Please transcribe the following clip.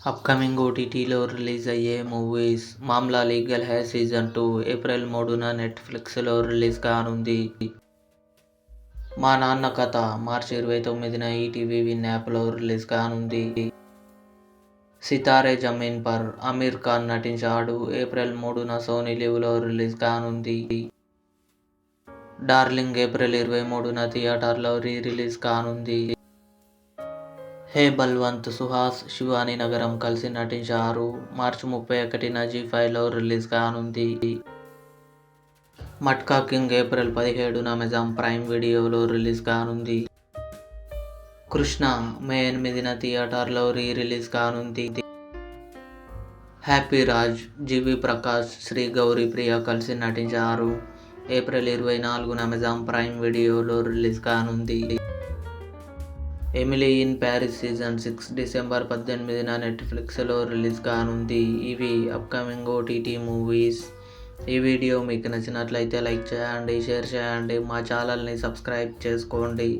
Upcoming ఓటీటీలో release అయ్యే movies 'Maamla legal Hai' season 2 April 3న నెట్ఫ్లిక్స్లో రిలీజ్ కానుంది. 'మా నాన్న కథ' మార్చి 29న ఈటీవీ విన్ యాప్లో రిలీజ్ కానుంది. 'సితారే జమీన్ పర్' ఆమీర్ ఖాన్ నటించాడు. ఏప్రిల్ 3న సోనీ లివ్లో రిలీజ్ కానుంది. 'డార్లింగ్' ఏప్రిల్ 23న థియేటర్లో రిలీజ్ కానుంది. 'హే బల్వంత్' సుహాస్, శివాని నగరం కలిసి నటించారు. మార్చి 31న జీ5లో రిలీజ్ కానుంది. 'మట్కా కింగ్' ఏప్రిల్ 17న అమెజాన్ ప్రైమ్ వీడియోలో రిలీజ్ కానుంది. 'కృష్ణ' మే 8న థియేటర్లో రిలీజ్ కానుంది. 'హ్యాపీ రాజ్' జీవి ప్రకాష్, శ్రీ గౌరీ ప్రియ కలిసి నటించారు. ఏప్రిల్ 24న అమెజాన్ ప్రైమ్ వీడియోలో రిలీజ్ కానుంది. 'Emily in Paris season 6' December 18న నెట్ఫ్లిక్స్లో రిలీజ్ కానుంది. ఇవి అప్కమింగ్ ఓటీటీ మూవీస్. ఈ వీడియో మీకు నచ్చినట్లయితే లైక్ చేయండి, షేర్ చేయండి, మా ఛానల్ని సబ్స్క్రైబ్ చేసుకోండి.